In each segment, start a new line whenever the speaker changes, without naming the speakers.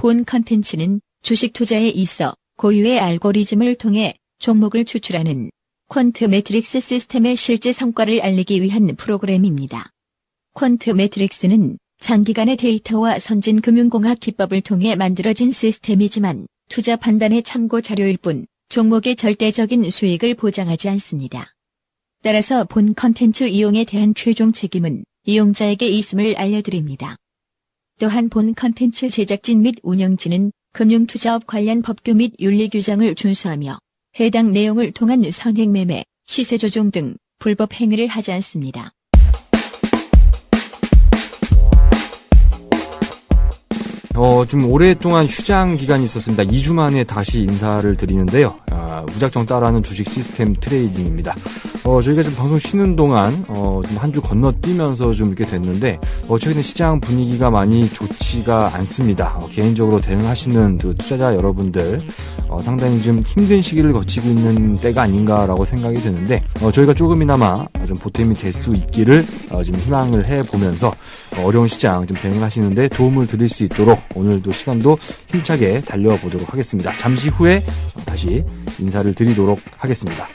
본 컨텐츠는 주식 투자에 있어 고유의 알고리즘을 통해 종목을 추출하는 퀀트 매트릭스 시스템의 실제 성과를 알리기 위한 프로그램입니다. 퀀트 매트릭스는 장기간의 데이터와 선진 금융공학 기법을 통해 만들어진 시스템이지만 투자 판단의 참고 자료일 뿐 종목의 절대적인 수익을 보장하지 않습니다. 따라서 본 컨텐츠 이용에 대한 최종 책임은 이용자에게 있음을 알려드립니다. 또한 본 컨텐츠 제작진 및 운영진은 금융투자업 관련 법규 및 윤리 규정을 준수하며 해당 내용을 통한 선행매매, 시세조종 등 불법 행위를 하지 않습니다.
좀 오랫동안 휴장 기간이 있었습니다. 2주 만에 다시 인사를 드리는데요. 무작정 따라하는 주식 시스템 트레이딩입니다. 저희가 좀 방송 쉬는 동안, 좀 한 주 건너뛰면서 좀 이렇게 됐는데, 최근에 시장 분위기가 많이 좋지가 않습니다. 개인적으로 대응하시는 그 투자자 여러분들, 상당히 좀 힘든 시기를 거치고 있는 때가 아닌가라고 생각이 드는데, 저희가 조금이나마 좀 보탬이 될 수 있기를, 지금 희망을 해보면서, 어려운 시장 좀 대응하시는데 도움을 드릴 수 있도록 오늘도 시간도 힘차게 달려보도록 하겠습니다. 잠시 후에 다시 인사를 드리도록 하겠습니다.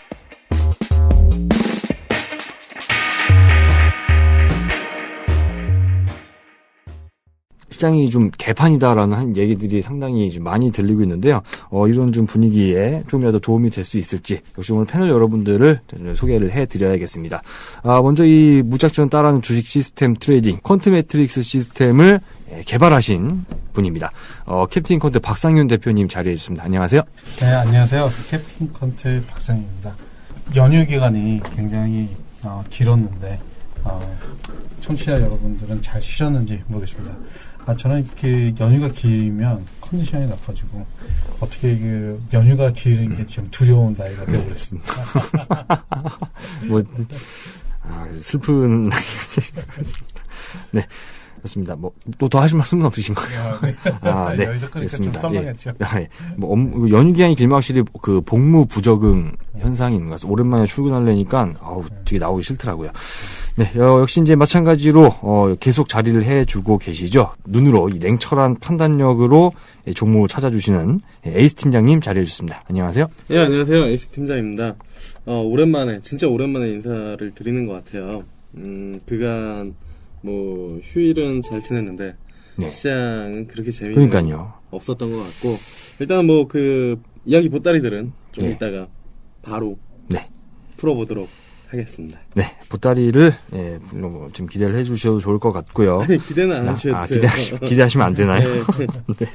시장이 좀 개판이다라는 얘기들이 상당히 좀 많이 들리고 있는데요. 이런 좀 분위기에 좀이라도 도움이 될 수 있을지 역시 오늘 패널 여러분들을 소개를 해드려야겠습니다. 먼저 이 무작정 따라하는 주식 시스템 트레이딩 퀀트 매트릭스 시스템을 개발하신 분입니다. 캡틴 퀀트 박상윤 대표님 자리해 주셨습니다. 안녕하세요.
네, 안녕하세요. 캡틴 퀀트 박상윤입니다. 연휴 기간이 굉장히 길었는데 청취자 여러분들은 잘 쉬셨는지 모르겠습니다. 저는 연휴가 길면 컨디션이 나빠지고 어떻게 연휴가 길은 게 좀 두려운 나이가 되어버렸습니다.
슬픈 네. 그렇습니다. 또 더 하실 말씀은 없으신 거예요?
네. 여기서 그러니까 좀 썰렁했죠.
연휴 기간이 길면 확실히 그 복무 부적응 현상이 있는 것 같습니다. 오랜만에 출근하려니까, 되게 나오기 싫더라고요. 네, 역시 이제 마찬가지로, 계속 자리를 해주고 계시죠. 눈으로 이 냉철한 판단력으로 종목을 찾아주시는 에이스 팀장님 자리해주셨습니다. 안녕하세요.
네, 안녕하세요. 에이스 팀장입니다. 진짜 오랜만에 인사를 드리는 것 같아요. 그간, 휴일은 잘 지냈는데,
네.
시장은 그렇게 재미는 없었던 것 같고, 일단 이야기 보따리들은 좀 이따가 바로 풀어보도록 하겠습니다.
네, 보따리를, 좀 기대를 해주셔도 좋을 것 같고요.
아니, 기대는 안 하셔도 돼요.
기대하시면 안 되나요? 네.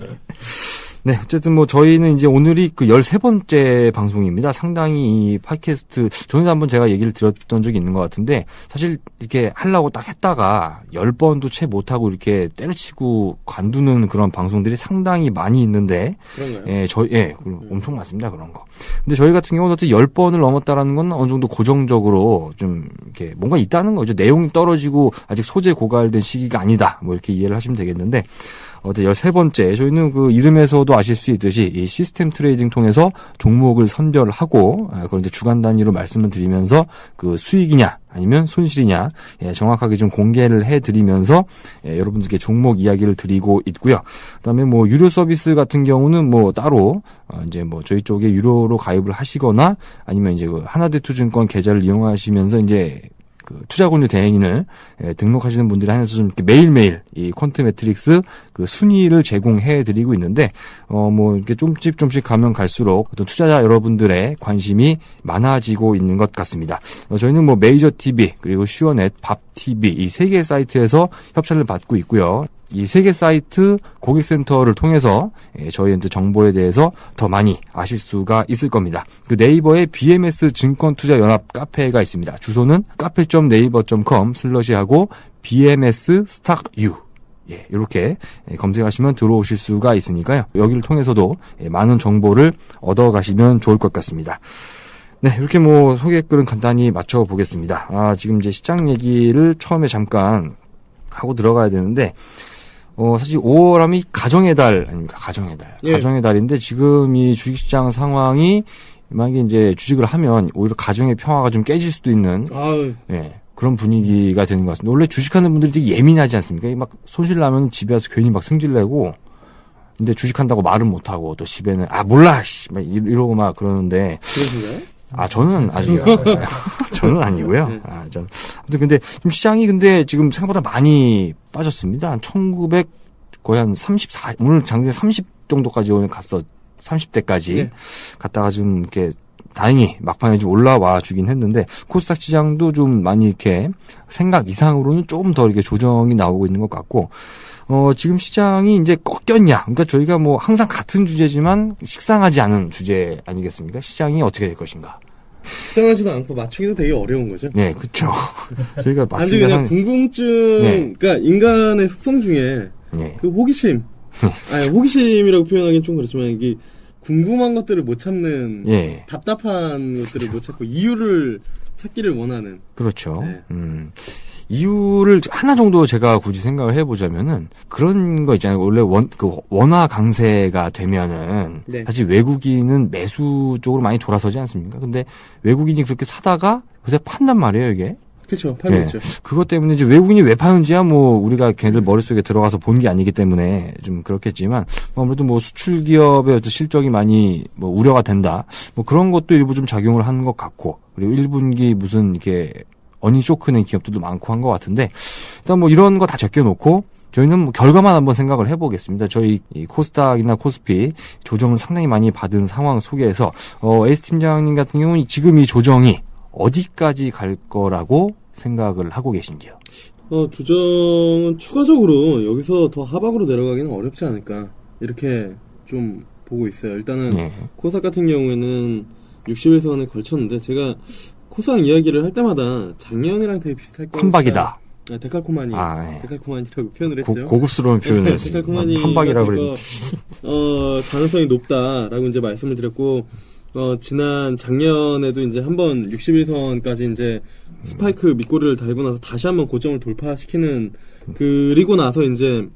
네, 어쨌든 저희는 이제 오늘이 13번째 방송입니다. 상당히 이 팟캐스트, 전에도 한번 제가 얘기를 드렸던 적이 있는 것 같은데, 사실 이렇게 하려고 딱 했다가 10번도 채 못하고 이렇게 때려치고 관두는 그런 방송들이 상당히 많이 있는데,
그런가요?
엄청 많습니다, 그런 거. 근데 저희 같은 경우는 어쨌든 10번을 넘었다라는 건 어느 정도 고정적으로 좀 이렇게 뭔가 있다는 거죠. 내용이 떨어지고 아직 소재 고갈된 시기가 아니다. 이렇게 이해를 하시면 되겠는데, 13번째, 저희는 이름에서도 아실 수 있듯이 이 시스템 트레이딩 통해서 종목을 선별하고, 그걸 이제 주간 단위로 말씀을 드리면서 수익이냐, 아니면 손실이냐, 정확하게 좀 공개를 해드리면서, 여러분들께 종목 이야기를 드리고 있고요. 그 다음에 유료 서비스 같은 경우는 따로, 저희 쪽에 유료로 가입을 하시거나, 아니면 이제 하나대투증권 계좌를 이용하시면서 이제 투자권유 대행인을 등록하시는 분들이 한해서 좀 이렇게 매일매일 이 퀀트 매트릭스 순위를 제공해 드리고 있는데, 이렇게 조금씩 가면 갈수록 어떤 투자자 여러분들의 관심이 많아지고 있는 것 같습니다. 저희는 메이저 TV, 그리고 슈어넷, 밥 TV 이 3개 사이트에서 협찬을 받고 있고요. 이 3개 사이트 고객센터를 통해서 저희한테 정보에 대해서 더 많이 아실 수가 있을 겁니다. 네이버에 BMS 증권투자연합 카페가 있습니다. 주소는 카페.naver.com/하고 BMS 스탁 U 이렇게 검색하시면 들어오실 수가 있으니까요. 여기를 통해서도 많은 정보를 얻어가시면 좋을 것 같습니다. 네, 이렇게 소개글은 간단히 맞춰보겠습니다. 지금 이제 시장 얘기를 처음에 잠깐 하고 들어가야 되는데, 사실 5월하면 가정의 달 아닙니까? 가정의 달.
예.
가정의 달인데 지금 이 주식시장 상황이 만약에 이제 주식을 하면 오히려 가정의 평화가 좀 깨질 수도 있는 그런 분위기가 되는 것 같습니다. 원래 주식하는 분들이 되게 예민하지 않습니까? 막 손실 나면 집에 와서 괜히 막 승질내고 근데 주식한다고 말은 못하고 또 집에는 몰라 씨 막 이러고 막 그러는데
그러신가요?
저는 아직 저는 아니고요. 아무튼 근데 좀 시장이 근데 지금 생각보다 많이 빠졌습니다. 한 1900 거의 한 34 오늘 장중에 30 정도까지 오늘 갔어. 30대까지
네.
갔다가 좀 이렇게 다행히 막판에 좀 올라와 주긴 했는데 코스닥 시장도 좀 많이 이렇게 생각 이상으로는 조금 더 이렇게 조정이 나오고 있는 것 같고 지금 시장이 이제 꺾였냐? 그러니까 저희가 뭐 항상 같은 주제지만 식상하지 않은 주제 아니겠습니까? 시장이 어떻게 될 것인가?
식상하지도 않고 맞추기도 되게 어려운 거죠.
네, 그렇죠. 저희가
단지 그냥 궁금증,
네.
그러니까 인간의 속성 중에
네.
그 호기심, 호기심이라고 표현하기는 좀 그렇지만 이게 궁금한 것들을 못 참는,
예.
답답한 것들을 못 찾고 이유를 찾기를 원하는.
그렇죠.
네.
이유를 하나 정도 제가 굳이 생각을 해보자면은 그런 거 있잖아요. 원래 원화 강세가 되면은
네.
사실 외국인은 매수 쪽으로 많이 돌아서지 않습니까? 근데 외국인이 그렇게 사다가 요새 판단 말이에요, 이게.
그렇죠. 팔고
네.
있죠.
그것 때문에 이제 외국인이 왜 파는지야 뭐 우리가 걔네들 머릿속에 들어가서 본 게 아니기 때문에 좀 그렇겠지만 아무래도 뭐 수출 기업의 어떤 실적이 많이 뭐 우려가 된다. 뭐 그런 것도 일부 좀 작용을 하는 것 같고 그리고 1분기 무슨 이렇게 어닝 쇼크 낸 기업들도 많고 한 것 같은데 일단 뭐 이런 거 다 적혀놓고 저희는 뭐 결과만 한번 생각을 해보겠습니다. 저희 이 코스닥이나 코스피 조정을 상당히 많이 받은 상황 속에서 에이스 팀장님 같은 경우는 지금 이 조정이 어디까지 갈 거라고 생각을 하고 계신지요?
조정은 추가적으로 여기서 더 하방으로 내려가기는 어렵지 않을까 이렇게 좀 보고 있어요. 일단은
네.
코스닥 같은 경우에는 60일선에 걸쳤는데 제가 코스닥 이야기를 할 때마다 작년이랑 되게 비슷할 거예요.
한박이다.
데칼코마니,
네.
데칼코마니라고 표현을 했죠.
고급스러운 표현을 했습니다.
데칼코마니
한박이라고 그랬는데.
가능성이 높다라고 이제 말씀을 드렸고 지난 작년에도 이제 한번 60일선까지 이제 스파이크 밑꼬리를 달고 나서 다시 한번 고점을 돌파시키는 그리고 나서 이제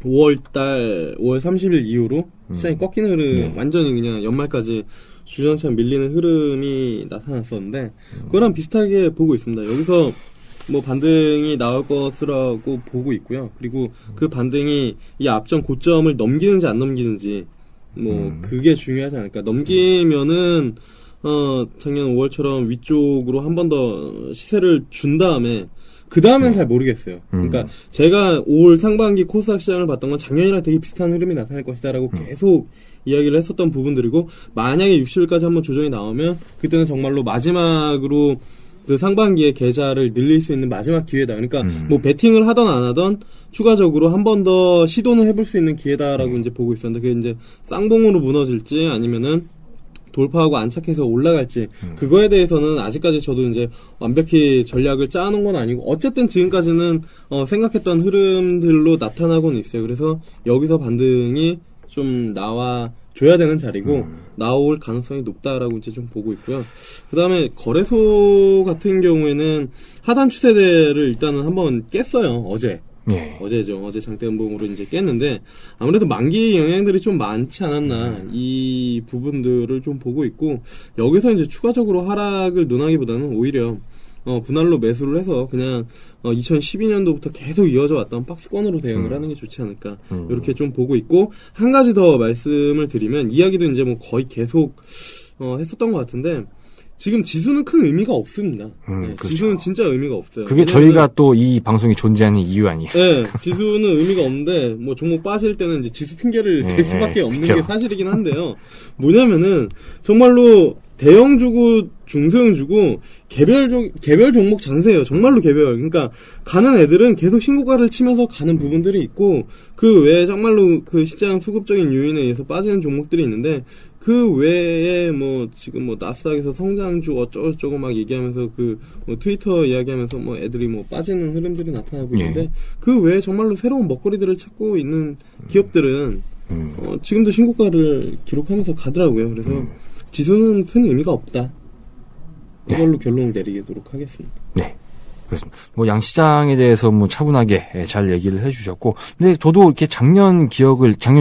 5월 30일 이후로 시장이 꺾이는 흐름,
네.
완전히 그냥 연말까지 주저앉아 밀리는 흐름이 나타났었는데 그거랑 비슷하게 보고 있습니다. 여기서 뭐 반등이 나올 것이라고 보고 있고요. 그리고 그 반등이 이 앞전 고점을 넘기는지 안 넘기는지 그게 중요하지 않을까. 넘기면은 작년 5월처럼 위쪽으로 한 번 더 시세를 준 다음에 그 다음엔 잘 모르겠어요. 그러니까 제가 5월 상반기 코스닥 시장을 봤던 건 작년이랑 되게 비슷한 흐름이 나타날 것이다라고 계속 이야기를 했었던 부분들이고 만약에 60일까지 한번 조정이 나오면 그때는 정말로 마지막으로 그 상반기에 계좌를 늘릴 수 있는 마지막 기회다. 그러니까 뭐 베팅을 하던 안 하던 추가적으로 한 번 더 시도는 해볼 수 있는 기회다라고 이제 보고 있었는데 그게 이제 쌍봉으로 무너질지 아니면은 돌파하고 안착해서 올라갈지 그거에 대해서는 아직까지 저도 이제 완벽히 전략을 짜놓은 건 아니고 어쨌든 지금까지는 생각했던 흐름들로 나타나고는 있어요. 그래서 여기서 반등이 좀 나와줘야 되는 자리고 나올 가능성이 높다라고 이제 좀 보고 있고요. 그 다음에 거래소 같은 경우에는 하단 추세대를 일단은 한번 깼어요. 어제죠. 어제 장대음봉으로 이제 깼는데 아무래도 만기 영향들이 좀 많지 않았나 이 부분들을 좀 보고 있고 여기서 이제 추가적으로 하락을 논하기보다는 오히려 분할로 매수를 해서 그냥 2012년도부터 계속 이어져 왔던 박스권으로 대응을 하는 게 좋지 않을까 이렇게 좀 보고 있고 한 가지 더 말씀을 드리면 이야기도 이제 뭐 거의 계속 했었던 것 같은데 지금 지수는 큰 의미가 없습니다.
그렇죠.
지수는 진짜 의미가 없어요.
그게 저희가 또 이 방송이 존재하는 이유 아니에요?
네, 지수는 의미가 없는데 뭐 종목 빠질 때는 이제 지수 핑계를 댈 수밖에 없는
그렇죠.
게 사실이긴 한데요. 뭐냐면은 정말로 대형 주고 중소형 주고 개별 종목 장세예요. 정말로 개별. 그러니까 가는 애들은 계속 신고가를 치면서 가는 부분들이 있고 그 외에 정말로 그 시장 수급적인 요인에 의해서 빠지는 종목들이 있는데 그 외에 뭐 지금 뭐 나스닥에서 성장주 어쩌고저쩌고 막 얘기하면서 그 뭐 트위터 이야기하면서 뭐 애들이 뭐 빠지는 흐름들이 나타나고 있는데 그 외에 정말로 새로운 먹거리들을 찾고 있는 기업들은 지금도 신고가를 기록하면서 가더라고요. 그래서 지수는 큰 의미가 없다. 이걸로 결론을 내리도록 하겠습니다.
네. 그렇습니다. 뭐 양시장에 대해서 뭐 차분하게 잘 얘기를 해주셨고, 근데 저도 이렇게 작년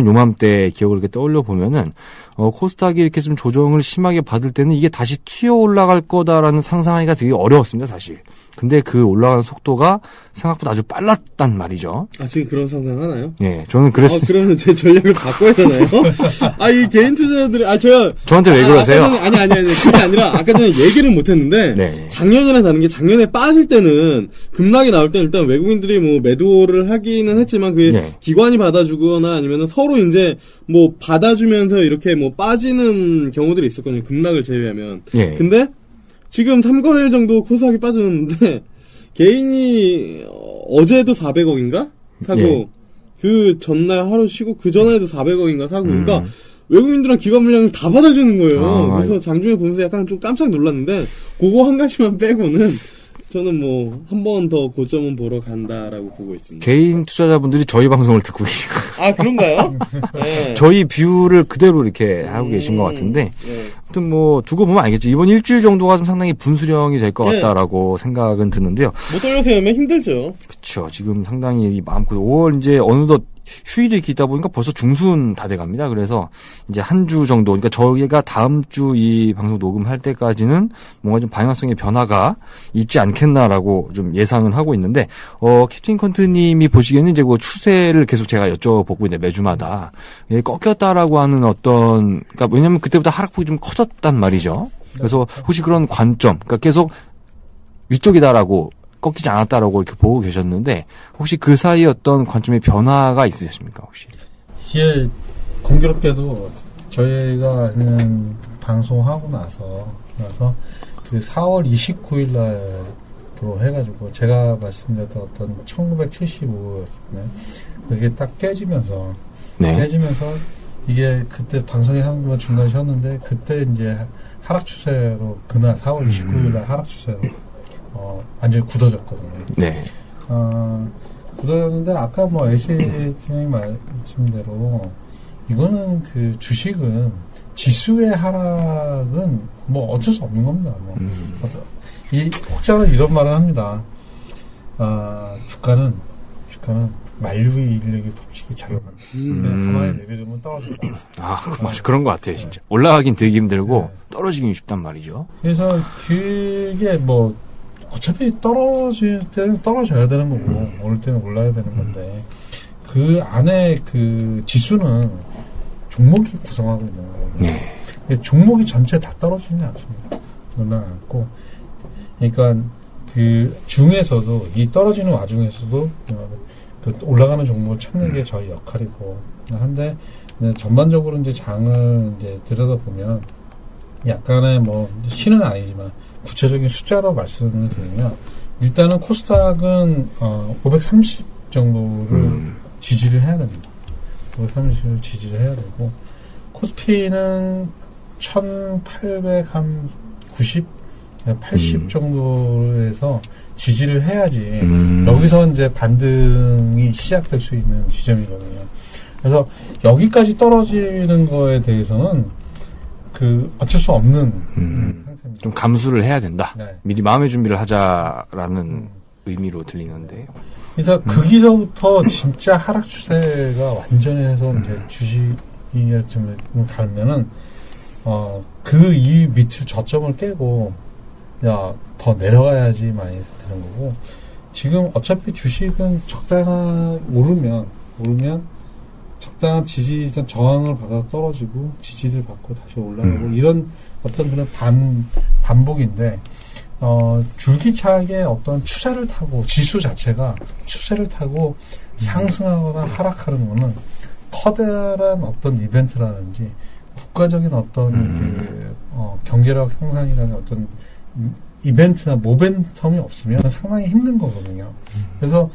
요맘때 기억을 이렇게 떠올려 보면은 코스닥이 이렇게 좀 조정을 심하게 받을 때는 이게 다시 튀어 올라갈 거다라는 상상하기가 되게 어려웠습니다, 사실. 근데 그 올라가는 속도가 생각보다 아주 빨랐단 말이죠.
아, 지금 그런 상상 하나요?
예, 저는 그랬습니다.
그러면 제 전략을 바꿔야 되나요? 이 개인 투자자들이, 제가.
저한테 왜 그러세요?
아니. 그게 아니라, 아까 전에 얘기를 못 했는데,
네.
작년이랑 다른 게 작년에 빠질 때는, 급락이 나올 때는 일단 외국인들이 뭐 매도를 하기는 했지만, 그게
네.
기관이 받아주거나 아니면 서로 이제 뭐 받아주면서 이렇게 뭐 빠지는 경우들이 있었거든요. 급락을 제외하면.
예.
근데, 지금 3거래일 정도 코스닥이 빠졌는데 개인이 어제도 400억인가 사고
예.
그 전날 하루 쉬고 그 전에도 400억인가 사고 그러니까 외국인들은 기관 물량을 다 받아주는 거예요. 그래서 장중에 보면서 약간 좀 깜짝 놀랐는데 그거 한 가지만 빼고는 저는 뭐 한 번 더 고점은 보러 간다라고 보고 있습니다.
개인 투자자분들이 저희 방송을 듣고 계신 거예요.
그런가요? 네.
저희 뷰를 그대로 이렇게 하고 계신 것 같은데,
네.
아무튼 뭐 두고 보면 알겠죠. 이번 일주일 정도가 좀 상당히 분수령이 될 것
네.
같다라고 생각은 드는데요.
못 돌려세우면 힘들죠.
그렇죠. 지금 상당히 마음껏 5월 이제 어느덧 휴일이 있다 보니까 벌써 중순 다 돼갑니다. 그래서 이제 한 주 정도, 그러니까 저희가 다음 주 이 방송 녹음할 때까지는 뭔가 좀 방향성의 변화가 있지 않겠나라고 좀 예상은 하고 있는데, 캡틴 컨트님이 보시기에는 이제 그 추세를 계속 제가 여쭤보고 있는데 매주마다 꺾였다라고 하는 어떤, 그러니까 왜냐면 그때보다 하락폭이 좀 커졌단 말이죠. 그래서 혹시 그런 관점, 그러니까 계속 위쪽이다라고 꺾이지 않았다라고 이렇게 보고 계셨는데 혹시 그 사이 어떤 관점의 변화가 있으셨습니까 혹시?
이게 공교롭게도 저희가 하는 방송하고 나서 그 4월 29일 날로 해가지고 제가 말씀드렸던 어떤 1975였거든요. 그게 딱 깨지면서 이게 그때 방송에 한번 중간에 쉬었는데 그때 이제 하락 추세로 그날 4월 29일 날 하락 추세로 완전히 굳어졌거든요.
네.
굳어졌는데, 아까 뭐, 에이스팀이 말씀대로, 이거는 그 주식은 지수의 하락은 뭐 어쩔 수 없는 겁니다. 혹자는 이런 말을 합니다. 주가는 만류의 인력의 법칙이 작용한다. 그냥 가만히 내버리면 떨어진다.
맞아. 그런 것 같아요, 진짜. 올라가긴 되게 힘들고, 떨어지긴 쉽단 말이죠.
그래서 그게 뭐, 어차피 떨어질 때는 떨어져야 되는 거고, 오를 때는 올라야 되는 건데, 그 안에 그 지수는 종목이 구성하고 있는 거예요.
네.
종목이 전체 다 떨어지지 않습니다. 올라가고. 그러니까 그 중에서도, 이 떨어지는 와중에서도, 그 올라가는 종목을 찾는 게 저희 역할이고, 한데, 전반적으로 이제 장을 이제 들여다보면, 약간의 뭐, 신은 아니지만, 구체적인 숫자로 말씀을 드리면 일단은 코스닥은 530 정도를 지지를 해야 됩니다. 530을 지지를 해야 되고 코스피는 1890, 80 정도에서 지지를 해야지 여기서 이제 반등이 시작될 수 있는 지점이거든요. 그래서 여기까지 떨어지는 거에 대해서는 그 어쩔 수 없는 상태입니다.
좀 감수를 해야 된다.
네.
미리 마음의 준비를 하자라는 의미로 들리는데.
그래서 거기서부터 진짜 하락 추세가 완전히 해서 이제 주식이 좀 갈면은 그 이 밑을 저점을 깨고 더 내려가야지 많이 되는 거고 지금 어차피 주식은 적당한 오르면 적당한 지지 저항을 받아 떨어지고 지지를 받고 다시 올라가고 이런 어떤 그런 반복인데 줄기차게 어떤 추세를 타고 지수 자체가 추세를 타고 상승하거나 하락하는 거는 커다란 어떤 이벤트라든지 국가적인 어떤 경제력 향상이라는 어떤 이벤트나 모멘텀이 없으면 상당히 힘든 거거든요. 그래서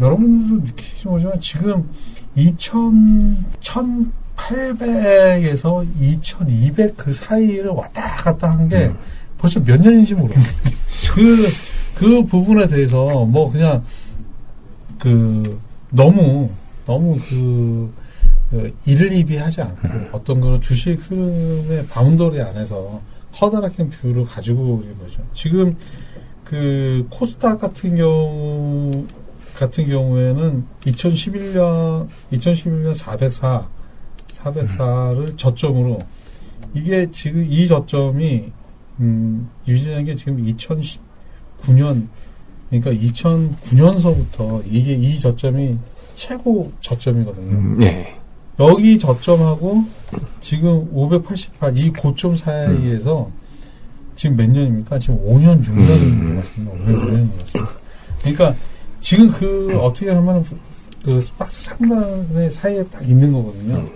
여러분들도 느끼시는 거지만 지금 1800에서 2200 그 사이를 왔다 갔다 한 게 벌써 몇 년인지 모르겠어요. 그 부분에 대해서 뭐 그냥 너무 일일이 하지 않고 어떤 그런 주식 흐름의 바운더리 안에서 커다랗게 뷰를 가지고 있는 거죠. 지금 그 코스닥 같은 경우에는 2011년 404 404를 저점으로 이게 지금 이 저점이 유지되는 게 지금 2019년 그러니까 2009년서부터 이게 이 저점이 최고 저점이거든요.
네.
여기 저점하고 지금 588 이 고점 사이에서 지금 몇 년입니까? 지금 5년, 6년이 남았습니다. 5년, 6년이 남았습니다. 그러니까 지금 어떻게 하면 그 박스 상단의 사이에 딱 있는 거거든요.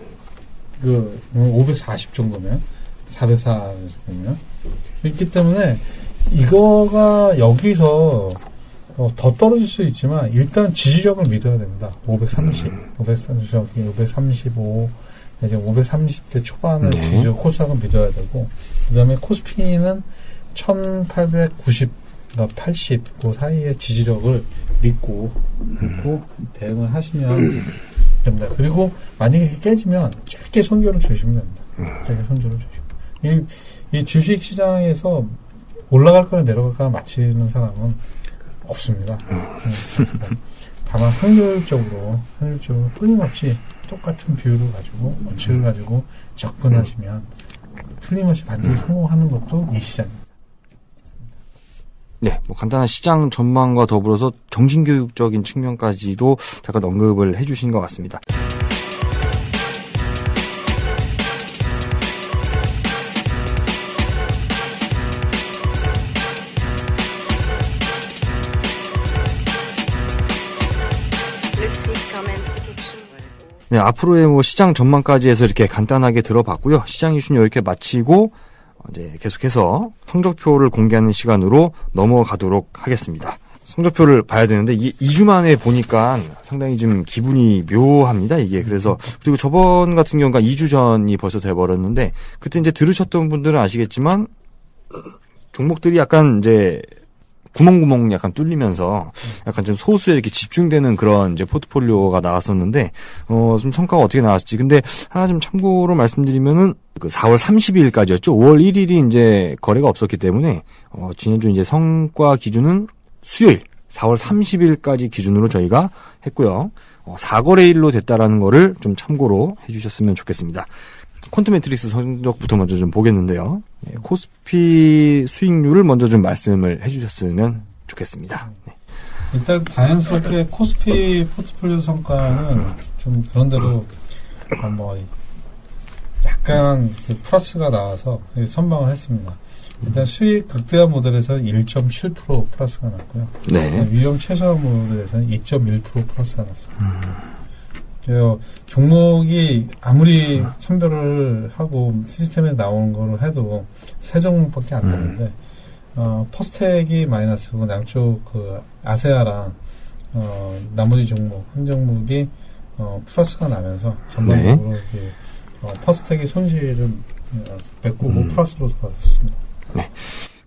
540 정도면 404 정도면 있기 때문에 이거가 여기서 더 떨어질 수 있지만 일단 지지력을 믿어야 됩니다. 530, 535, 이제 530대 초반의 지지력 코스닥을 믿어야 되고 그 다음에 코스피는 1890, 80, 그 사이의 지지력을 믿고 대응을 하시면 됩니다. 그리고 만약에 깨지면 짧게 손절을 주시면 됩니다. 짧게 손절을 주시면. 이 주식 시장에서 올라갈거나 내려갈거나 맞히는 사람은 없습니다. 다만 확률적으로 끊임없이 똑같은 비율을 가지고 원칙을 가지고 접근하시면 틀림없이 반드시 성공하는 것도 이 시장입니다.
네, 뭐 간단한 시장 전망과 더불어서 정신교육적인 측면까지도 잠깐 언급을 해주신 것 같습니다. 네, 앞으로의 뭐 시장 전망까지 해서 이렇게 간단하게 들어봤고요. 시장 이슈는 이렇게 마치고 이제 계속해서 성적표를 공개하는 시간으로 넘어가도록 하겠습니다. 성적표를 봐야 되는데 2주 만에 보니까 상당히 좀 기분이 묘합니다. 이게 그래서 그리고 저번 같은 경우가 2주 전이 벌써 돼버렸는데 그때 이제 들으셨던 분들은 아시겠지만 종목들이 약간 이제 구멍구멍 약간 뚫리면서 약간 좀 소수에 이렇게 집중되는 그런 이제 포트폴리오가 나왔었는데, 좀 성과가 어떻게 나왔을지. 근데 하나 좀 참고로 말씀드리면은 그 4월 30일까지였죠. 5월 1일이 이제 거래가 없었기 때문에, 지난주 이제 성과 기준은 수요일 4월 30일까지 기준으로 저희가 했고요. 4거래일로 됐다라는 거를 좀 참고로 해주셨으면 좋겠습니다. 퀀트 매트릭스 성적부터 먼저 좀 보겠는데요. 네, 코스피 수익률을 먼저 좀 말씀을 해주셨으면 좋겠습니다. 네.
일단 다양스럽게 코스피 포트폴리오 성과는 좀 그런대로 뭐 약간 플러스가 나와서 선방을 했습니다. 일단 수익 극대화 모델에서 1.7% 플러스가 났고요.
네.
위험 최소화 모델에서는 2.1% 플러스가 났습니다. 종목이 아무리 선별을 하고 시스템에 나온 거를 해도 세 종목밖에 안 되는데 퍼스텍이 마이너스고 양쪽 아세아랑 나머지 종목 한 종목이 플러스가 나면서 전반적으로 이렇게 퍼스텍의 손실은 메꾸고 플러스로 받았습니다.
네.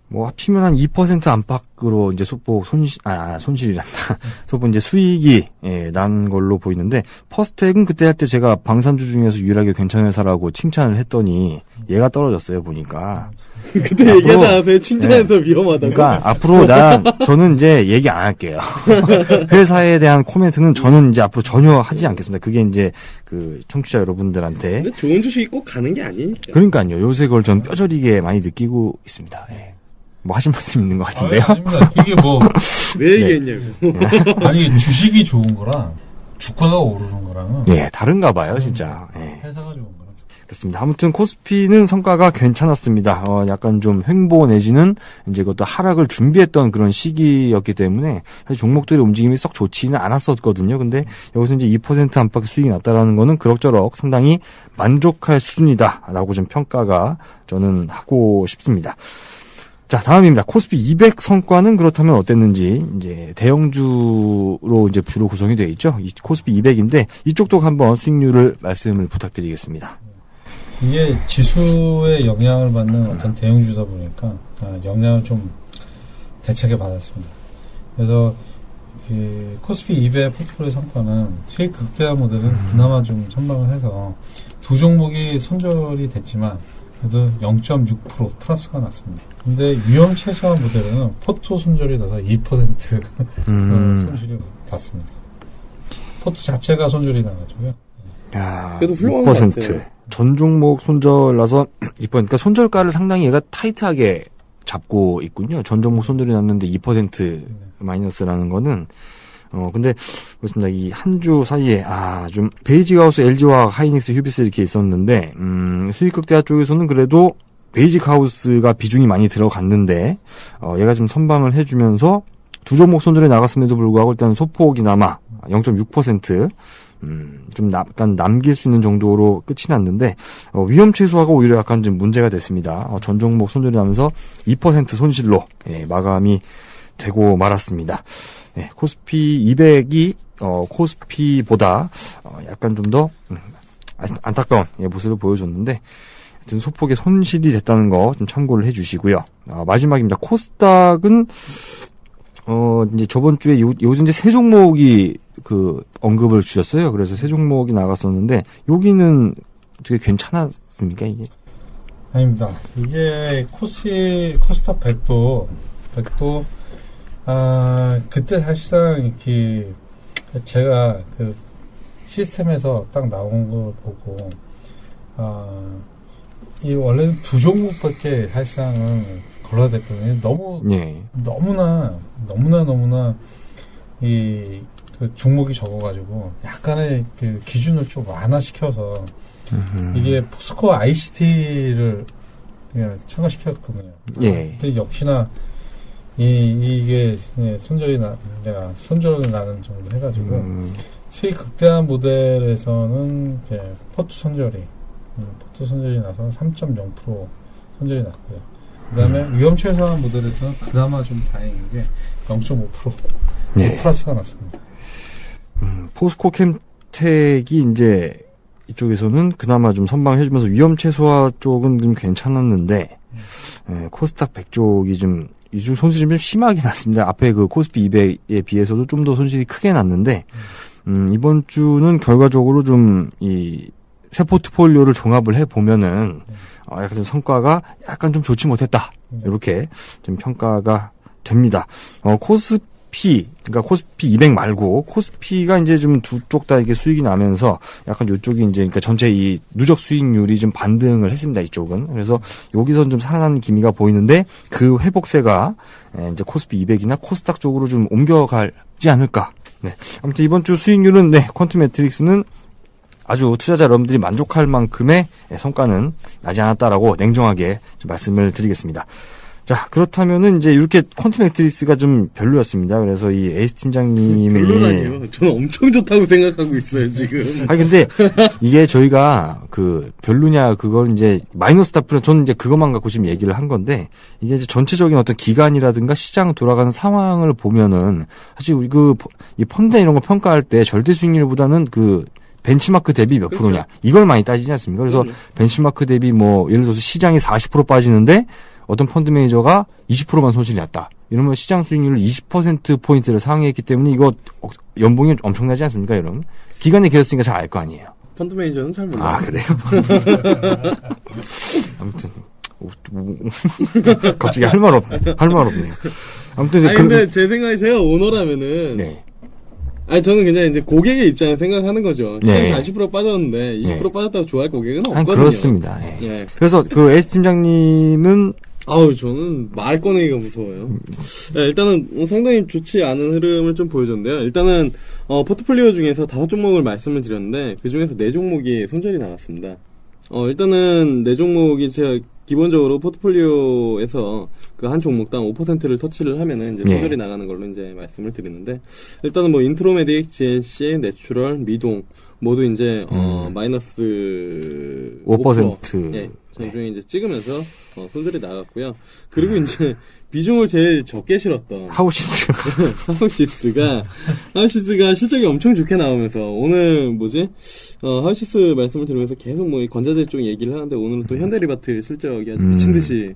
뭐 합치면 한 2% 안팎으로 이제 소폭 손실이란다. 소폭 이제 수익이 난 걸로 보이는데 퍼스텍은 그때 할 때 제가 방산주 중에서 유일하게 괜찮은 회사라고 칭찬을 했더니 얘가 떨어졌어요 보니까.
그때 얘기하지 않았어요? 칭찬해서 위험하다고.
그러니까 앞으로 저는 이제 얘기 안 할게요. 회사에 대한 코멘트는 저는 이제 앞으로 전혀 하지 않겠습니다. 그게 이제 그 청취자 여러분들한테.
근데 좋은 주식이 꼭 가는 게 아니니까.
그러니까요. 요새 그걸 전 뼈저리게 많이 느끼고 있습니다. 예. 뭐 하실 말씀 있는 것 같은데요?
아닙니다. 이게 뭐
왜 얘기했냐고.
아니 주식이 좋은 거랑 주가가 오르는 거랑은
예, 다른가 봐요, 진짜. 예.
회사가 좋은 거랑.
그렇습니다. 아무튼 코스피는 성과가 괜찮았습니다. 약간 좀 횡보 내지는 이제 그것도 하락을 준비했던 그런 시기였기 때문에 사실 종목들의 움직임이 썩 좋지는 않았었거든요. 근데 여기서 이제 2% 안팎의 수익이 났다라는 거는 그럭저럭 상당히 만족할 수준이다라고 좀 평가가 저는 하고 싶습니다. 자, 다음입니다. 코스피 200 성과는 그렇다면 어땠는지, 이제, 대형주로 이제 주로 구성이 되어 있죠. 이 코스피 200인데, 이쪽도 한번 수익률을 말씀을 부탁드리겠습니다.
이게 지수에 영향을 받는 어떤 대형주다 보니까, 영향을 좀 대책에 받았습니다. 그래서, 코스피 200 포트폴리오 성과는 수익 극대화 모델을 그나마 좀 선방을 해서, 두 종목이 손절이 됐지만, 그래도 0.6% 플러스가 났습니다. 근데 위험 최소화 모델은 포트 손절이 나서 2% 손실을 봤습니다. 포트 자체가 손절이 나가지고요.
야,
그래도 훌륭한 것
6%.
같아요.
전 종목 손절나서 2%. 그러니까 손절가를 상당히 얘가 타이트하게 잡고 있군요. 전 종목 손절이 났는데 2% 마이너스라는 거는 근데 그렇습니다. 이 한 주 사이에 좀 베이직하우스, LG화학, 하이닉스, 휴비스 이렇게 있었는데 수익극대화 쪽에서는 그래도 베이직하우스가 비중이 많이 들어갔는데 얘가 좀 선방을 해주면서 두 종목 손절에 나갔음에도 불구하고 일단 소폭이나마 0.6% 좀 약간 남길 수 있는 정도로 끝이 났는데 위험 최소화가 오히려 약간 좀 문제가 됐습니다. 전 종목 손절이 나면서 2% 손실로 마감이 되고 말았습니다. 코스피 200이 코스피보다 약간 좀 더 안타까운 모습을 보여줬는데 하여튼 소폭의 손실이 됐다는 거 좀 참고를 해주시고요. 마지막입니다. 코스닥은 이제 저번 주에 요즘 이제 세 종목이 언급을 주셨어요. 그래서 세 종목이 나갔었는데 여기는 되게 괜찮았습니까 이게?
아닙니다. 이게 코스닥 100도 그때 사실상 이렇게 제가 그 시스템에서 딱 나온 걸 보고 이 원래는 두 종목밖에 사실상은 걸러야 됐거든요. 너무나 그 종목이 적어가지고 약간의 그 기준을 좀 완화시켜서 이게 포스코 ICT를 그냥 첨가시켰거든요. 근데 역시나 이게 손절이 나는 정도 해가지고 수익 극대화 모델에서는 이제 포트 손절이 나서 3.0% 손절이 났고요. 그 다음에 위험 최소화 모델에서는 그나마 좀 다행인 게 0.5% 플러스가 났습니다.
포스코 캠텍이 이제 이쪽에서는 그나마 좀 선방해주면서 위험 최소화 쪽은 좀 괜찮았는데 코스닥 100 쪽이 좀 요즘 손실이 좀 심하게 났습니다. 앞에 그 코스피 200에 비해서도 좀 더 손실이 크게 났는데 이번 주는 결과적으로 좀 이 새 포트폴리오를 종합을 해 보면은 약간 좀 성과가 약간 좀 좋지 못했다 이렇게 좀 평가가 됩니다. 그러니까 코스피 200 말고 코스피가 이제 좀 두 쪽 다 이게 수익이 나면서 약간 이쪽이 이제 그러니까 전체 이 누적 수익률이 좀 반등을 했습니다. 이쪽은. 그래서 여기서 좀 살아나는 기미가 보이는데 그 회복세가 이제 코스피 200이나 코스닥 쪽으로 좀 옮겨가지 않을까. 네. 아무튼 이번 주 수익률은 퀀트 매트릭스는 아주 투자자 여러분들이 만족할 만큼의 성과는 나지 않았다라고 냉정하게 좀 말씀을 드리겠습니다. 자, 그렇다면은 이제 이렇게 퀀트 매트릭스가 좀 별로였습니다. 그래서 이 에이스 팀장님이
별로라니요. 저는 엄청 좋다고 생각하고 있어요, 지금.
근데 이게 저희가 별로냐 그걸 이제 마이너스다 플러스 저는 이제 그것만 갖고 지금 얘기를 한 건데 이게 이제 전체적인 어떤 기간이라든가 시장 돌아가는 상황을 보면은 사실 우리 이 펀드 이런 거 평가할 때 절대 수익률보다는 벤치마크 대비 몇
그렇죠.
프로냐 이걸 많이 따지지 않습니까? 그래서 벤치마크 대비 예를 들어서 시장이 40% 빠지는데 어떤 펀드 매니저가 20%만 손실이 났다. 이러면 시장 수익률을 20%포인트를 상회했기 때문에 이거 연봉이 엄청나지 않습니까, 여러분? 기간에 계셨으니까 잘 알 거 아니에요.
펀드 매니저는 잘 몰라요.
그래요? 아무튼 갑자기 할 말 없네요. 아무튼
근데 제 생각에 제가 오너라면은 저는 그냥 이제 고객의 입장을 생각하는 거죠. 시장이 40% 빠졌는데 20% 빠졌다고 좋아할 고객은 없거든요.
그렇습니다. 그래서 에이스 팀장님은
저는 말 꺼내기가 무서워요. 일단은 상당히 좋지 않은 흐름을 좀 보여줬는데요. 일단은 포트폴리오 중에서 5종목을 말씀을 드렸는데 그 중에서 4종목이 손절이 나왔습니다. 일단은 4종목이 제가 기본적으로 포트폴리오에서 그 한 종목당 5%를 터치를 하면은 이제 손절이 나가는 걸로 이제 말씀을 드리는데 일단은 인트로메딕, GNC, 내추럴, 미동 모두 이제 마이너스
5%.
전중에 이제 찍으면서 손절이 나갔고요. 그리고 이제 비중을 제일 적게 실었던 하우시스가 실적이 엄청 좋게 나오면서 오늘 하우시스 말씀을 들으면서 계속 건자재 쪽 얘기를 하는데 오늘은 또 현대리바트 실적이 아주 미친 듯이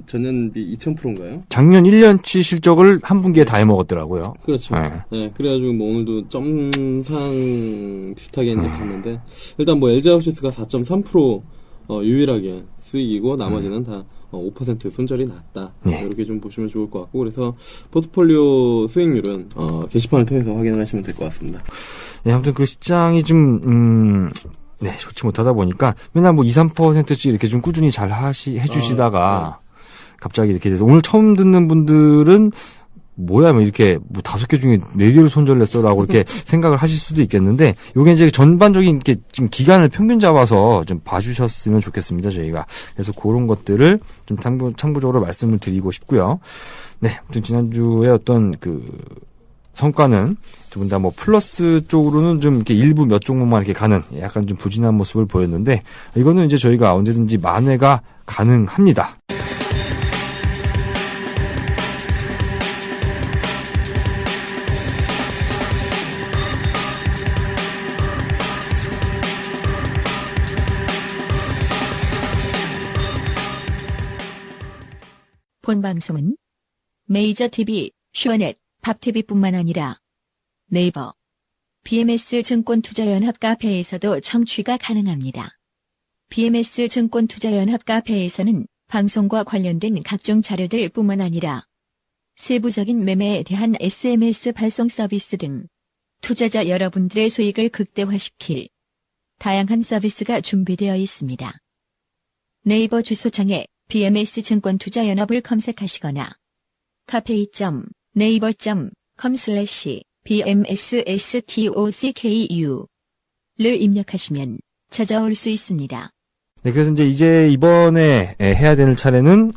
전년비 2000%인가요?
작년 1년치 실적을 한 분기에 다 해먹었더라고요.
그렇죠. 그래가지고 오늘도 점상 비슷하게 이제 갔는데 일단 LG 하우시스가 4.3% 유일하게 수익이고 나머지는 다 5% 손절이 났다.
네.
이렇게 좀 보시면 좋을 것 같고, 그래서 포트폴리오 수익률은 게시판을 통해서 확인을 하시면 될 것 같습니다.
네, 아무튼 그 시장이 좀 네, 좋지 못하다 보니까 맨날 뭐 2, 3%씩 이렇게 좀 꾸준히 잘 해주시다가 갑자기 이렇게 돼서 오늘 처음 듣는 분들은 뭐야, 뭐 이렇게 뭐 5개 중에 4개를 손절냈어라고 이렇게 생각을 하실 수도 있겠는데, 요게 이제 전반적인 이렇게 지금 기간을 평균 잡아서 좀 봐주셨으면 좋겠습니다, 저희가. 그래서 그런 것들을 좀 참고적으로 말씀을 드리고 싶고요. 네, 아무튼 지난주에 어떤 그 성과는 두 분 다 뭐 플러스 쪽으로는 좀 이렇게 일부 몇 종목만 이렇게 가는 약간 좀 부진한 모습을 보였는데, 이거는 이제 저희가 언제든지 만회가 가능합니다.
본 방송은 메이저 TV, 슈어넷, 밥TV뿐만 아니라 네이버, BMS 증권투자연합 카페에서도 청취가 가능합니다. BMS 증권투자연합 카페에서는 방송과 관련된 각종 자료들 뿐만 아니라 세부적인 매매에 대한 SMS 발송 서비스 등 투자자 여러분들의 수익을 극대화시킬 다양한 서비스가 준비되어 있습니다. 네이버 주소창에 BMS 증권투자연합을 검색하시거나 cafe.naver.com/bmsstocku를 입력하시면 찾아올 수 있습니다.
네, 그래서 이제 이번에 해야 되는 차례는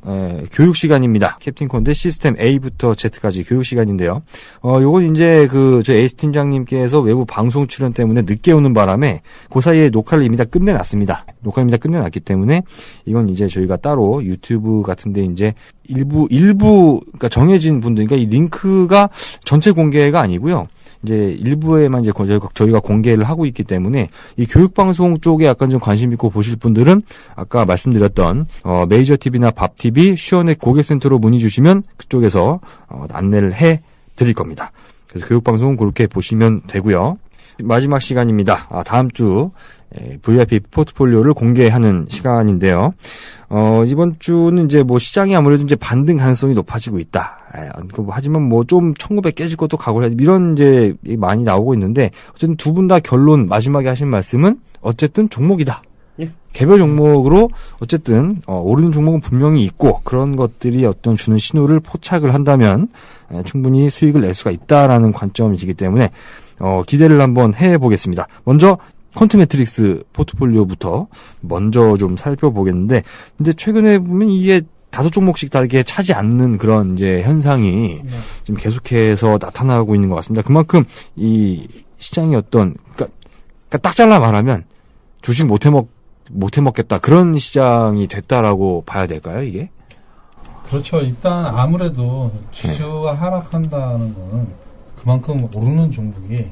교육 시간입니다. 캡틴 콘대 시스템 A부터 Z까지 교육 시간인데요. 요건 이제 저 에이스 팀장님께서 외부 방송 출연 때문에 늦게 오는 바람에 그 사이에 녹화를 이미 다 끝내놨습니다. 녹화를 이미 다 끝내놨기 때문에 이건 이제 저희가 따로 유튜브 같은데 이제 일부 그러니까 정해진 분들, 그러니까 이 링크가 전체 공개가 아니고요. 이제 일부에만 이제 저희가 공개를 하고 있기 때문에 이 교육방송 쪽에 약간 좀 관심 있고 보실 분들은 아까 말씀드렸던 메이저 TV나 밥 TV, 슈어넷 고객센터로 문의 주시면 그쪽에서 안내를 해 드릴 겁니다. 그래서 교육방송은 그렇게 보시면 되고요. 마지막 시간입니다. 다음 주 VIP 포트폴리오를 공개하는 시간인데요. 이번 주는 이제 뭐 시장이 아무래도 이제 반등 가능성이 높아지고 있다. 하지만 뭐 좀 1900 깨질 것도 각오를 해야 돼. 이런 이제 많이 나오고 있는데, 어쨌든 두 분 다 결론 마지막에 하신 말씀은 어쨌든 종목이다.
예.
개별 종목으로 어쨌든 오르는 종목은 분명히 있고, 그런 것들이 어떤 주는 신호를 포착을 한다면 충분히 수익을 낼 수가 있다라는 관점이시기 때문에 기대를 한번 해보겠습니다. 먼저 퀀트 매트릭스 포트폴리오부터 먼저 좀 살펴보겠는데, 근데 최근에 보면 이게 5종목씩 다르게 차지 않는 그런 이제 현상이 좀 계속해서 나타나고 있는 것 같습니다. 그만큼 이 시장이 그러니까 딱 잘라 말하면 주식 못 해먹겠다, 그런 시장이 됐다라고 봐야 될까요, 이게?
그렇죠. 일단 아무래도 지수가 하락한다는 거는 그만큼 오르는 종목이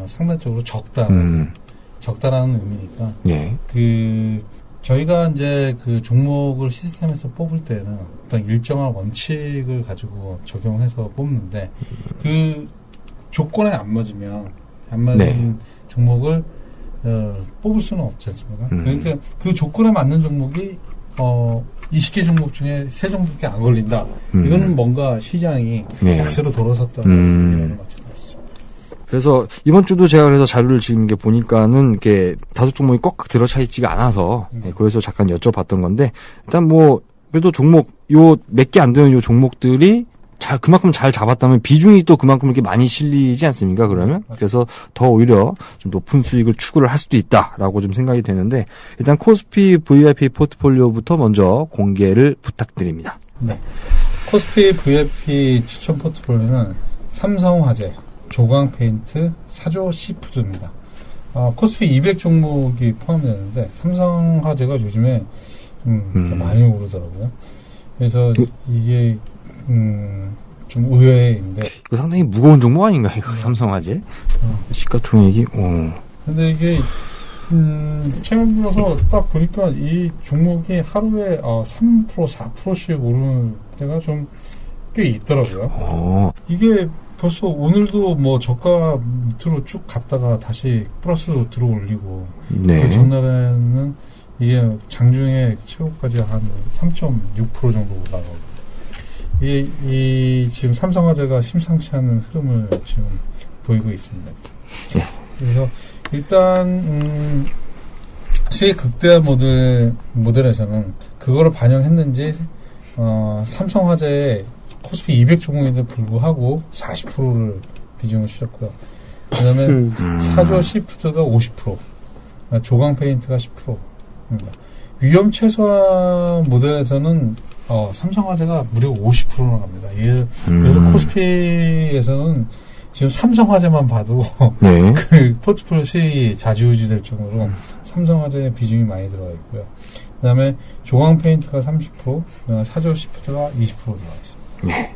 상대적으로 적다라는 의미니까.
예.
저희가 이제 그 종목을 시스템에서 뽑을 때는 어떤 일정한 원칙을 가지고 적용해서 뽑는데, 그 조건에 안 맞는
네.
종목을 뽑을 수는 없지 않습니까? 그러니까 그 조건에 맞는 종목이 20개 종목 중에 3종목밖에 안 걸린다. 이거는 뭔가 시장이
네.
약세로 돌아섰다는 얘기를 마찬가지죠.
그래서 이번 주도 제가 그래서 자료를 지금 이게 보니까는 이렇게 5종목이 꼭 들어차 있지가 않아서 그래서 잠깐 여쭤봤던 건데, 일단 뭐 그래도 종목 몇 개 안 되는 요 종목들이 그만큼 잘 잡았다면 비중이 또 그만큼 이렇게 많이 실리지 않습니까? 그러면 그래서 더 오히려 좀 높은 수익을 추구를 할 수도 있다라고 좀 생각이 되는데, 일단 코스피 VIP 포트폴리오부터 먼저 공개를 부탁드립니다.
네. 코스피 VIP 추천 포트폴리오는 삼성화재, 조광페인트, 사조 시푸드입니다. 코스피 200 종목이 포함되는데 삼성화재가 요즘에 좀 많이 오르더라고요. 그래서 이게 좀 의외인데.
이거 상당히 무거운 종목 아닌가, 이거? 삼성화재? 시가총액이.
근데 이게 최근 들어서 딱 보니까 이 종목이 하루에 3%, 4%씩 오르는 때가 좀 꽤 있더라고요. 이게 벌써 오늘도 뭐 저가 밑으로 쭉 갔다가 다시 플러스로 들어올리고,
네.
그 전날에는 이게 장중에 최고까지 한 3.6% 정도 올라가고 이 지금 삼성화재가 심상치 않은 흐름을 지금 보이고 있습니다. 그래서 일단 수익 극대화 모델에서는 그거를 반영했는지 삼성화재의 코스피 200 종목에도 불구하고 40%를 비중을 실었고요. 그 다음에 사조 시푸드가 50%, 조강 페인트가 10%입니다. 위험 최소화 모델에서는 삼성화재가 무려 50%나 갑니다. 그래서 코스피에서는 지금 삼성화재만 봐도
네.
그 포트폴리오 수익이 좌지우지 될 정도로 삼성화재의 비중이 많이 들어가 있고요. 그 다음에 조강 페인트가 30%, 사조 시푸드가 20% 들어가 있습니다.
네.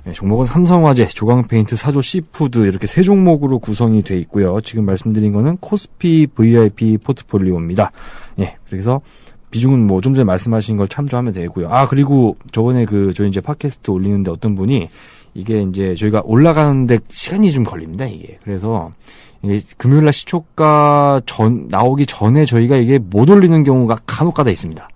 네, 종목은 삼성화재, 조강페인트, 사조 시푸드 이렇게 세 종목으로 구성이 돼 있고요. 지금 말씀드린 거는 코스피 VIP 포트폴리오입니다. 예, 그래서 비중은 뭐 좀 전에 말씀하신 걸 참조하면 되고요. 그리고 저번에 저희 이제 팟캐스트 올리는데 어떤 분이 이게 이제 저희가 올라가는데 시간이 좀 걸립니다, 이게. 그래서 이게 금요일날 시초가 나오기 전에 저희가 이게 못 올리는 경우가 간혹가다 있습니다.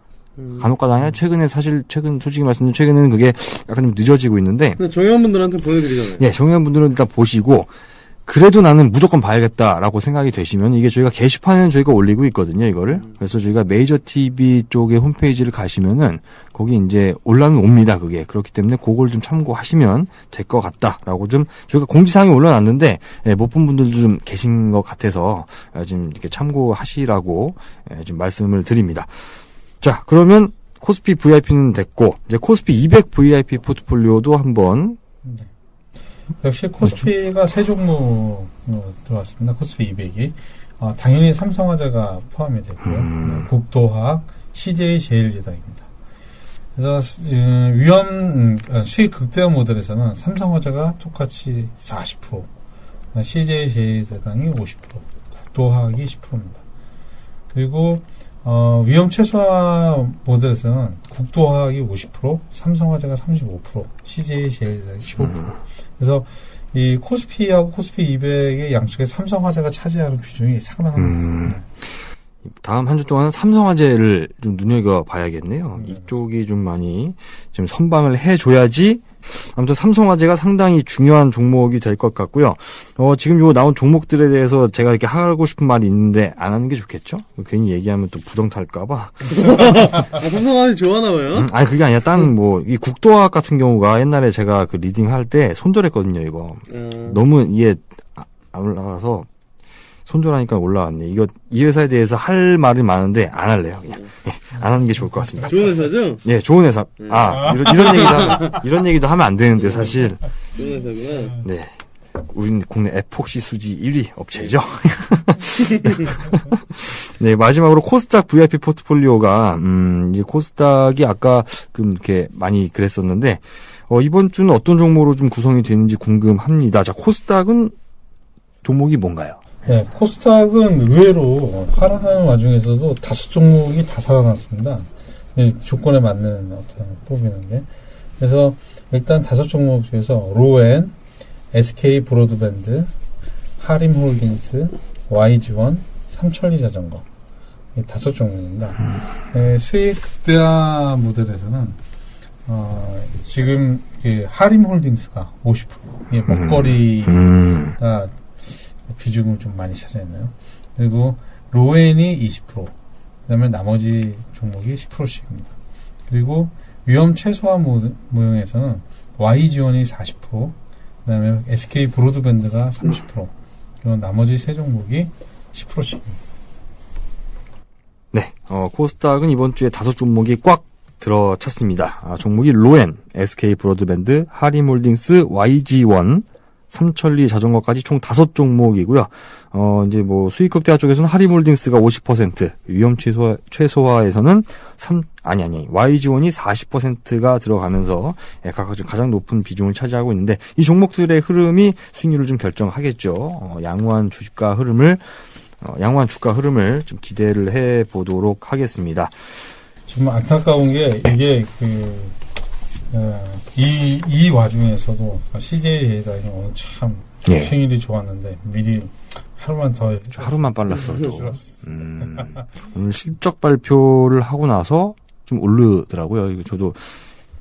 간혹가다 아니라 최근 솔직히 말씀드리면 최근에는 그게 약간 좀 늦어지고 있는데.
정회원분들한테 보내드리잖아요.
예, 정회원분들은 일단 보시고, 그래도 나는 무조건 봐야겠다라고 생각이 되시면, 이게 저희가 게시판에는 저희가 올리고 있거든요, 이거를. 그래서 저희가 메이저 TV 쪽의 홈페이지를 가시면은, 거기 이제 올라옵니다, 그게. 그렇기 때문에 그걸 좀 참고하시면 될 것 같다라고 좀, 저희가 공지사항이 올라놨는데, 못 본 분들도 좀 계신 것 같아서, 좀 이렇게 참고하시라고, 좀 말씀을 드립니다. 자, 그러면 코스피 VIP는 됐고, 이제 코스피 200 VIP 포트폴리오도 한번.
네. 역시 코스피가 세 종목 들어왔습니다. 코스피 200이. 당연히 삼성화재가 포함이 됐고요. 국도화학, CJ제일제당입니다. 그래서 위험 수익 극대화 모델에서는 삼성화재가 똑같이 40%, CJ제일제당이 50%, 국도화학이 10%입니다. 그리고 위험 최소화 모델에서는 국도화학이 50%, 삼성화재가 35%, CJ제일제당이 15%. 그래서 이 코스피하고 코스피 200의 양쪽에 삼성화재가 차지하는 비중이 상당합니다.
다음 한 주 동안은 삼성화재를 좀 눈여겨봐야겠네요. 이쪽이 좀 많이 좀 선방을 해줘야지. 아무튼 삼성화재가 상당히 중요한 종목이 될 것 같고요. 지금 요 나온 종목들에 대해서 제가 이렇게 하고 싶은 말이 있는데 안 하는 게 좋겠죠? 괜히 얘기하면 또 부정 탈까봐.
삼성화재 좋아하나봐요?
아니, 그게 아니라 이 국도화학 같은 경우가 옛날에 제가 그 리딩 할 때 손절했거든요, 이거. 너무 이게 안 올라가서 손절하니까 올라왔네. 이 회사에 대해서 할 말이 많은데 안 할래요, 그냥. 예, 안 하는 게 좋을 것 같습니다.
좋은 회사죠?
예, 좋은 회사. 이런 얘기도 하면 안 되는데, 사실.
좋은 회사구나.
네. 우린 국내 에폭시 수지 1위 업체죠. 네, 마지막으로 코스닥 VIP 포트폴리오가, 이제 코스닥이 아까 이렇게 많이 그랬었는데, 이번 주는 어떤 종목으로 좀 구성이 되는지 궁금합니다. 자, 코스닥은 종목이 뭔가요?
네, 코스닥은 의외로 하락하는 와중에서도 5종목이 다 살아났습니다. 조건에 맞는 뽑이는 게. 그래서 일단 5종목 중에서 로엔, SK 브로드밴드, 하림홀딩스, YG1, 삼천리자전거. 5종목입니다. 수익 극대화 모델에서는 지금 하림홀딩스가 50%, 이게 먹거리가 비중을 좀 많이 차지했나요? 그리고 로엔이 20%, 그다음에 나머지 종목이 10%씩입니다. 그리고 위험 최소화 모형에서는 YG1이 40%, 그다음에 SK 브로드밴드가 30%, 그리고 나머지 세 종목이 10%씩입니다.
네, 코스닥은 이번 주에 5종목이 꽉 들어찼습니다. 종목이 로엔, SK 브로드밴드, 하림홀딩스, YG1, 삼천리 자전거까지 총 5종목이고요. 이제 수익 극대화 쪽에서는 하림홀딩스가 50%, 위험 최소화에서는 YG1이 40%가 들어가면서 가장 높은 비중을 차지하고 있는데, 이 종목들의 흐름이 수익률을 좀 결정하겠죠. 양호한 주가 흐름을 좀 기대를 해 보도록 하겠습니다.
좀 안타까운 게 이게 이 와중에서도 CJ제일당이 오늘 참 수익률이 좋았는데 미리 하루만 더.
하루만 빨랐어도.
줄었을
오늘 실적 발표를 하고 나서 좀 오르더라고요. 이거 저도.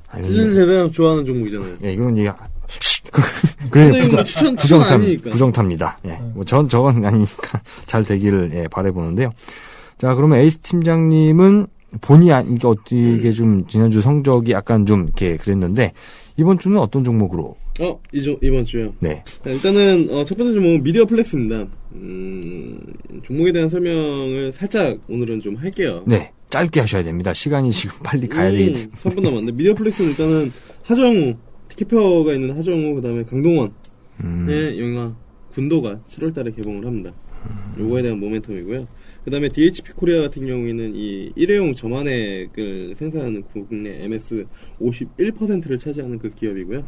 사실 제가 좋아하는 종목이잖아요.
예, 이건 이게 그래
추천 아니니까.
부정탑니다. 예, 뭐 저건 아니니까 잘 되기를 예, 바라보는데요. 자, 그러면 에이스 팀장님은 본의 아니게 어떻게 좀 지난주 성적이 약간 좀 이렇게 그랬는데 이번 주는 어떤 종목으로?
이번 주요.
네.
일단은 첫 번째 종목은 미디어 플렉스입니다. 종목에 대한 설명을 살짝 오늘은 좀 할게요.
네. 짧게 하셔야 됩니다. 시간이 지금 빨리 가야 되기 때문에.
3분 남았는데 미디어 플렉스는 일단은 하정우 티켓표가 있는 하정우 그다음에 강동원의 영화 군도가 7월달에 개봉을 합니다. 요거에 대한 모멘텀이고요. 그다음에 DHP 코리아 같은 경우에는 이 일회용 점화액을 생산하는 국내 MS 51%를 차지하는 그 기업이고요.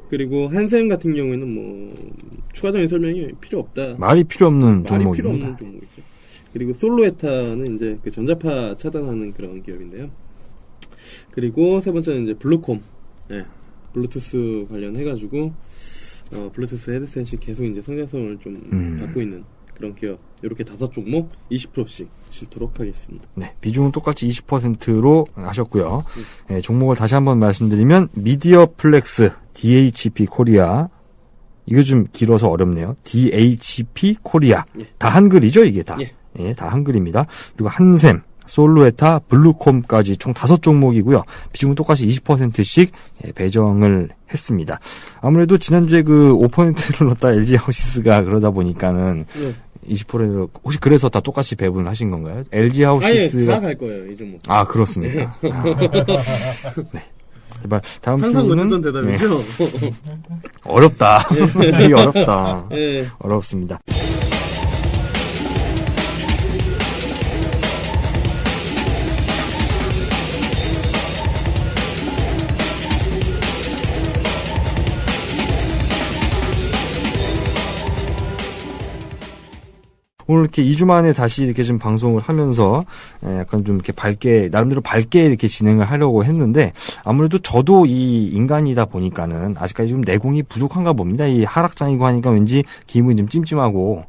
그리고 한샘 같은 경우에는 뭐 추가적인 설명이 필요 없다.
말이 필요 없는
말이
종목입니다.
필요 없는 종목이죠. 그리고 솔로에타는 이제 그 전자파 차단하는 그런 기업인데요. 그리고 세 번째는 이제 블루콤, 블루투스 관련해가지고 블루투스 헤드셋이 계속 이제 성장성을 좀 갖고 있는 그런 기업. 이렇게 5종목 20%씩 실도록 하겠습니다.
네, 비중은 똑같이 20%로 하셨고요. 네, 종목을 다시 한번 말씀드리면 미디어 플렉스, DHP 코리아. 이거 좀 길어서 어렵네요. DHP 코리아.
예.
다 한글이죠, 이게 다.
예.
예, 다 한글입니다. 그리고 한샘, 솔로에타, 블루콤까지 총 5종목이고요. 비중은 똑같이 20%씩 배정을 했습니다. 아무래도 지난주에 그 5%를 넣었다 LG 하우시스가 그러다 보니까는 20%로 혹시 그래서 다 똑같이 배분을 하신 건가요? LG 하우시스가
다 갈 거예요, 이 종목.
아, 그렇습니까? 네. 제발 다음
항상
주는
못했던 대답이죠.
어렵다. 이게 어렵다.
네.
어렵습니다. 오늘 이렇게 2주 만에 다시 이렇게 좀 방송을 하면서 약간 좀 이렇게 밝게, 나름대로 밝게 이렇게 진행을 하려고 했는데 아무래도 저도 이 인간이다 보니까는 아직까지 좀 내공이 부족한가 봅니다. 이 하락장이고 하니까 왠지 기분이 좀 찜찜하고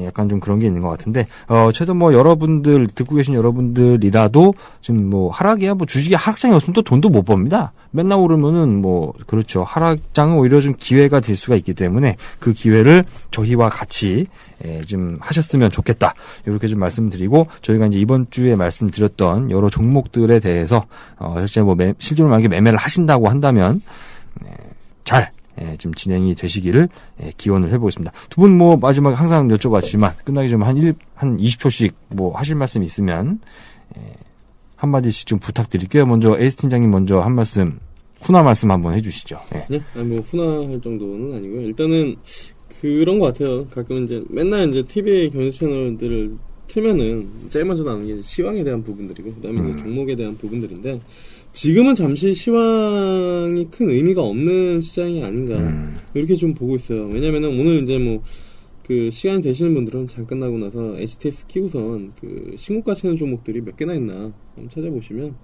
약간 좀 그런 게 있는 것 같은데, 최도 뭐 여러분들, 듣고 계신 여러분들이라도 지금 뭐 하락이야, 뭐 주식이 하락장이 없으면 또 돈도 못 법니다. 맨날 오르면은 뭐, 그렇죠. 하락장은 오히려 좀 기회가 될 수가 있기 때문에 그 기회를 저희와 같이 좀 하셨으면 좋겠다. 이렇게 좀 말씀드리고, 저희가 이제 이번 주에 말씀드렸던 여러 종목들에 대해서, 실제 뭐 실제로 만약에 매매를 하신다고 한다면, 좀 진행이 되시기를 기원을 해보겠습니다. 두 분 뭐 마지막에 항상 여쭤봤지만 끝나기 전에 한 20초씩 뭐 하실 말씀 있으면 한마디씩 좀 부탁드릴게요. 먼저 에이스 팀장님 먼저 한 말씀, 훈화 말씀 한번 해주시죠.
네? 뭐 훈화할 정도는 아니고요. 일단은 그런 것 같아요. 가끔 이제 맨날 이제 TV 경제 채널들을 틀면은 제일 먼저 나오는 게 시황에 대한 부분들이고 그다음에 이제 종목에 대한 부분들인데. 지금은 잠시 시황이 큰 의미가 없는 시장이 아닌가 이렇게 좀 보고 있어요. 왜냐면은 오늘 이제 뭐 그 시간이 되시는 분들은 잠깐 나고 나서 HTS 키우선 그 신고가 치는 종목들이 몇 개나 있나 한번 찾아보시면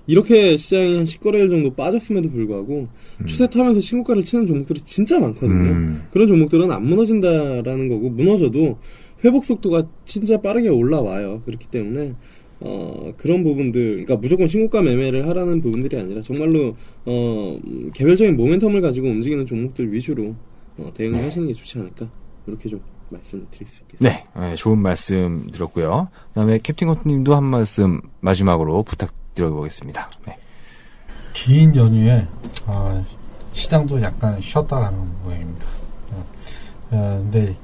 이렇게 시장이 한 10거래일 정도 빠졌음에도 불구하고 추세 타면서 신고가를 치는 종목들이 진짜 많거든요. 그런 종목들은 안 무너진다라는 거고 무너져도 회복 속도가 진짜 빠르게 올라와요. 그렇기 때문에 그런 부분들, 그러니까 무조건 신고가 매매를 하라는 부분들이 아니라 정말로 개별적인 모멘텀을 가지고 움직이는 종목들 위주로 대응을 하시는 게 좋지 않을까 이렇게 좀 말씀을 드릴 수 있겠습니다.
네, 좋은 말씀 들었고요. 그다음에 캡틴 커트님도 한 말씀 마지막으로 부탁드려보겠습니다. 네.
긴 연휴에 시장도 약간 쉬었다 가는 모양입니다. 근데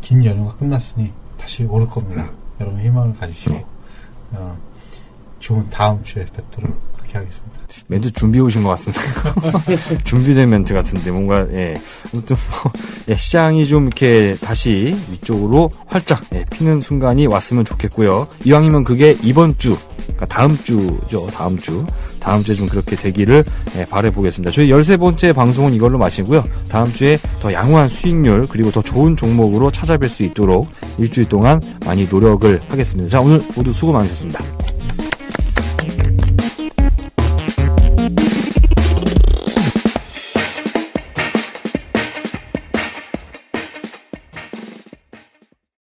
긴 연휴가 끝났으니 다시 오를 겁니다. 여러분 희망을 가지시고 좋은 다음 주에 뵙도록 그렇게 하겠습니다.
멘트 준비해 오신 것 같은데 준비된 멘트 같은데 뭔가 아무튼 뭐 시장이 좀 이렇게 다시 위쪽으로 활짝 피는 순간이 왔으면 좋겠고요. 이왕이면 그게 이번 주, 그러니까 다음 주죠. 다음 주에 좀 그렇게 되기를 바라보겠습니다. 저희 13번째 방송은 이걸로 마치고요. 다음 주에 더 양호한 수익률 그리고 더 좋은 종목으로 찾아뵐 수 있도록 일주일 동안 많이 노력을 하겠습니다. 자, 오늘 모두 수고 많으셨습니다.